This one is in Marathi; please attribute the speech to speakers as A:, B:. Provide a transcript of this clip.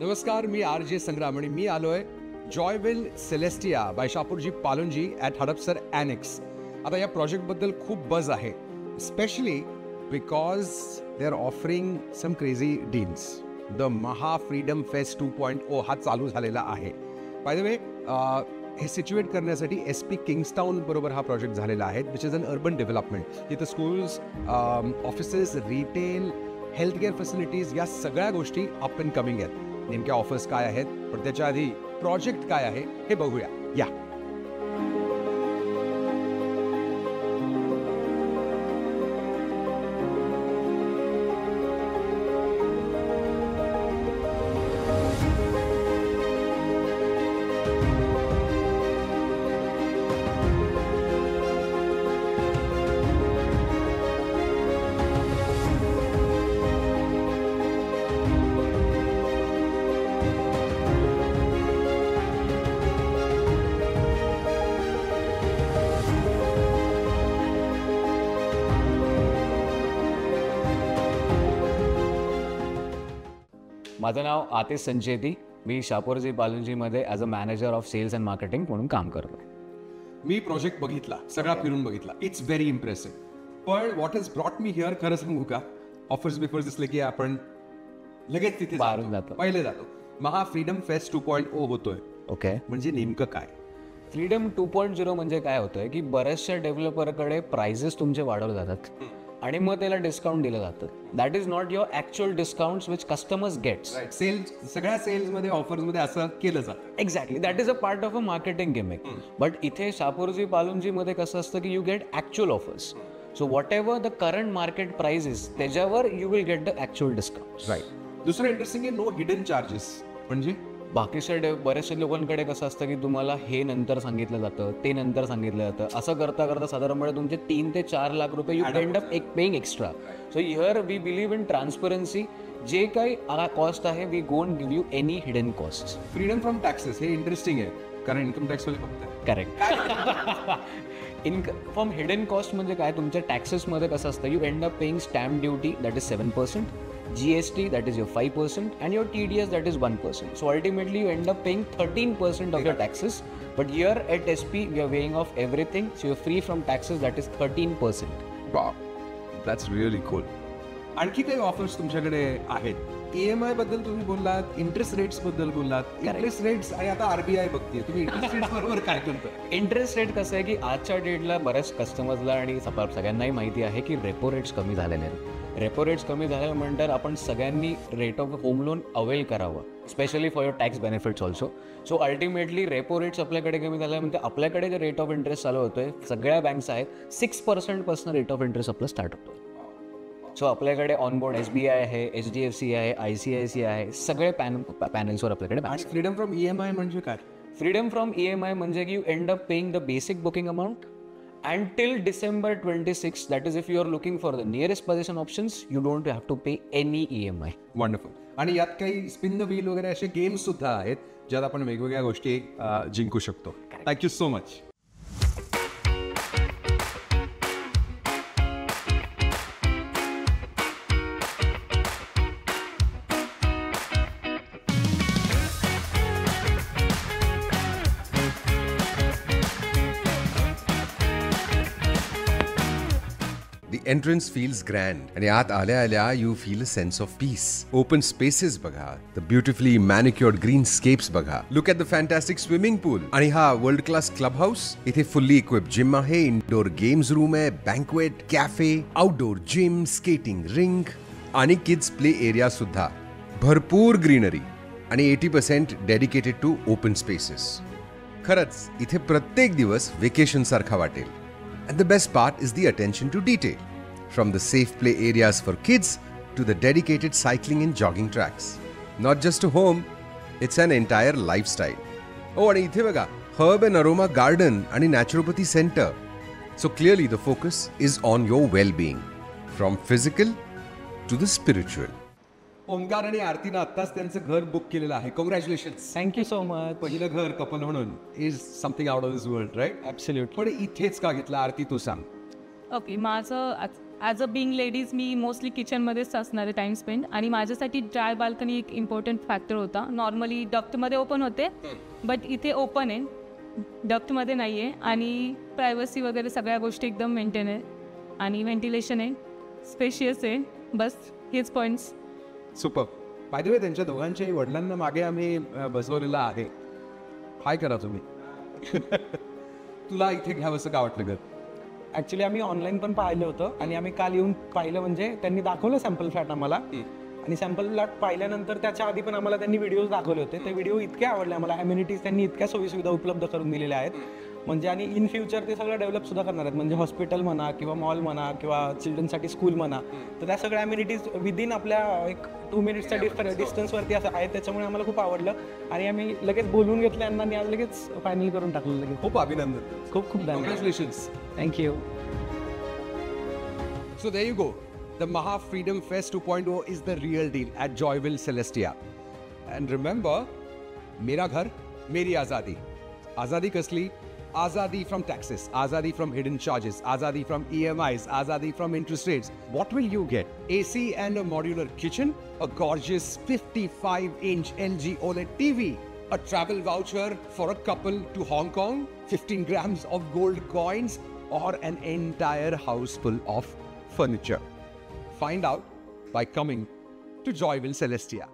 A: नमस्कार, मी RJ संग्राम आणि मी आलोय Joyville Celestia by Shapoorji Pallonji at Hadapsar annex. आता या प्रोजेक्टबद्दल खूप बज आहे, specially because they are offering some crazy deals. The Maha freedom fest 2.0 हा चालू झालेला आहे. बाय द वे, हे सिच्युएट करण्यासाठी SP किंग्स्टाऊन बरोबर हा प्रोजेक्ट झालेला आहे, which is an urban development. तिथं schools, offices, retail, healthcare facilities या सगळ्या गोष्टी अप अँड कमिंग आहेत. नेमक्या ऑफर्स काय आहेत, पण त्याच्या आधी प्रोजेक्ट काय आहे हे बघूया. या
B: माझं नाव आतिश संचेती. मी शापूरजी पालुंजीमध्ये as a manager of sales and marketing म्हणून काम करतो.
A: मी प्रोजेक्ट बघितला, सगळा फिरून बघितला. It's very impressive. पण what is brought me here, खरं सांगू का, ऑफर्स बिफर्स दिसले की आपण लगेच तिथे
B: जातो.
A: पहिले जातो. महा फ्रीडम फेस्ट 2.0 होतोय.
B: ओके,
A: म्हणजे नेमकं काय?
B: फ्रीडम 2.0 म्हणजे काय होतंय की बऱ्याचशा डेव्हलपरकडे प्राइजेस तुमचे वाढवले जातात आणि मग त्याला डिस्काउंट दिलं जातं. That is not your actual discounts which customers gets.
A: Sales, सगळ्या सेल्समध्ये, ऑफर्समध्ये असं केलं जातं.
B: Exactly, that is a part of a marketing gimmick. But इथे शापूरजी पालुंजीमध्ये कसं असतं की you get actual offers. So whatever the current market prices, त्याच्यावर you will get the actual discount.
A: Right. दुसरं इंटरेस्टिंग आहे, नो हिडन चार्जेस. म्हणजे
B: बाकीच्या बऱ्याचशा लोकांकडे कसं असतं की तुम्हाला हे नंतर सांगितलं जातं, ते नंतर सांगितलं जातं. असं करता करता साधारणपणे तुमचे 3 ते 4 लाख रुपये you end up paying extra. So here we believe in transparency. जे काही कॉस्ट आहे, we don't give you any hidden cost.
A: Freedom from taxes, हे इंटरेस्टिंग आहे, कारण इन्कम टॅक्सवाले बघतात.
B: करेक्ट. फ्रॉम हिडन कॉस्ट म्हणजे काय, तुमच्या टॅक्सेसमध्ये कसं असतं, you end up paying stamp duty that is 7%, GST that is your 5%, and your TDS that is 1%. So ultimately you end up paying 13% of your taxes. But here at SP we are weighing off everything, so you're free from taxes, that is 13%.
A: Wow, that's really cool. आणखी काही ऑफर्स तुमच्याकडे आहेत? EMI बद्दल तुम्ही बोललात, इंटरेस्ट रेट्स बद्दल बोललात. इंटरेस्ट रेट्स आणि आता RBI बघते, तुम्ही इंटरेस्ट रेट्स बरोबर काय करता?
B: इंटरेस्ट रेट कसं आहे की आजच्या डेटला बऱ्याच कस्टमर्सला आणि सगळ्यांनाही माहिती आहे की रेपो रेट्स कमी झालेले आहेत. रेपो रेट्स कमी झाल्यानंतर आपण सगळ्यांनी rate of home loan avail करावं, specially for your tax benefits also. So ultimately repo rates आपल्याकडे कमी झाल्यानंतर आपल्याकडे जे रेट ऑफ इंटरेस्ट चालू होतोय, सगळ्या बँक्स आहेत, 6% पासून रेट ऑफ इंटरेस्ट आपलं स्टार्ट होतो. सो आपल्याकडे ऑनबोर्ड SBI आहे, HDFC आहे, ICICI आहे, सगळे पॅनल्सवर आपल्याकडे.
A: आणि फ्रीडम फ्रॉम EMI म्हणजे काय?
B: फ्रीडम फ्रॉम EMI म्हणजे की you end up paying the basic booking amount until December 26. That is if you are looking for the nearest possession options, you don't have to pay any EMI.
A: Wonderful. आणि यात काही स्पिन द व्हील वगैरे असे गेम्स सुद्धा आहेत, ज्यात आपण वेगवेगळ्या गोष्टी जिंकू शकतो. Thank you so much.
C: The entrance feels grand आणि आत आल्या आल्या you feel a sense of peace. Open spaces बघा, the beautifully manicured greenscapes बघा. Look at the fantastic swimming pool. आणि हा world class clubhouse. इथे fully equipped gym आहे, indoor games room आहे, banquet, cafe, outdoor gym, skating rink आणि kids play area सुद्धा. भरपूर greenery आणि 80% dedicated to open spaces. खरंच इथे प्रत्येक दिवस वेकेशन सारखा वाटेल. And the best part is the attention to detail. From the safe play areas for kids to the dedicated cycling and jogging tracks. Not just a home, it's an entire lifestyle. Oh, and इथे बघा, Herb and Aroma Garden आणि Naturopathy Center. So clearly the focus is on your well-being. From physical to the spiritual.
A: Omkar आणि आरतीनं आत्ताच त्यांचं घर बुक केलेलं आहे. कॉंग्रॅच्युलेशन.
B: Thank you so much.
A: पहिलं घर कपल म्हणून is something out of this world, right?
B: Absolute.
A: पण इथेच का घेतलं, आरती तू सांग.
D: ओके, माझं ॲज अ बिंग लेडीज मी मोस्टली किचनमध्येच असणार आहे टाईम स्पेंड, आणि माझ्यासाठी ड्राय बाल्कनी एक इम्पॉर्टंट फॅक्टर होता. नॉर्मली डक्टमध्ये ओपन होते, बट इथे ओपन आहे, डक्टमध्ये नाही आहे, आणि प्रायव्हसी वगैरे सगळ्या गोष्टी एकदम मेंटेन आहे, आणि व्हेंटिलेशन आहे, स्पेशियस आहे. बस हेच points.
A: Super. By the way, त्यांच्या दोघांच्याही वडिलांना मागे आम्ही बसवलेला आहे. हाय करा तुम्ही. तुला इथे घ्यावंसं का वाटलं घर?
E: ॲक्च्युली आम्ही ऑनलाईन पण पाहिलं होतं, आणि आम्ही काल येऊन पाहिलं, म्हणजे त्यांनी दाखवलं सॅम्पल फ्लॅट आम्हाला, आणि सॅम्पल फ्लॅट पाहिल्यानंतर त्याच्या आधी पण आम्हाला त्यांनी व्हिडिओज दाखवले होते. ते व्हिडिओ इतके आवडले आम्हाला. ॲम्युनिटीज त्यांनी इतक्या सोयीसुविधा उपलब्ध करून दिलेल्या आहेत, म्हणजे आणि इन फ्युचर ते सगळं डेव्हलपसुद्धा करणार आहेत. म्हणजे हॉस्पिटल म्हणा, किंवा मॉल म्हणा, किंवा चिल्ड्रनसाठी स्कूल म्हणा, तर त्या सगळ्या ॲम्युनिटीज विदिन आपल्या एक 2 मिनिट्सच्या डिस्टन्सवरती असं आहेत. त्याच्यामुळे आम्हाला खूप आवडलं, आणि आम्ही लगेच बोलून घेतलं यांना, आणि आज लगेच फायनल करून टाकलं लगेच.
A: खूप अभिनंदन.
E: खूप खूप धन्यवाद.
A: Congratulations.
E: Thank you.
A: So there you go. The Maha Freedom Fest 2.0 is the real deal at Joyville Celestia. And remember, Mera Ghar, Meri Azadi. Azadi kasli? Azadi from taxes, Azadi from hidden charges, Azadi from EMIs, Azadi from interest rates. What will you get? AC and a modular kitchen, a gorgeous 55-inch LG OLED TV, a travel voucher for a couple to Hong Kong, 15 grams of gold coins, or an entire house full of furniture. Find out by coming to Joyville Celestia.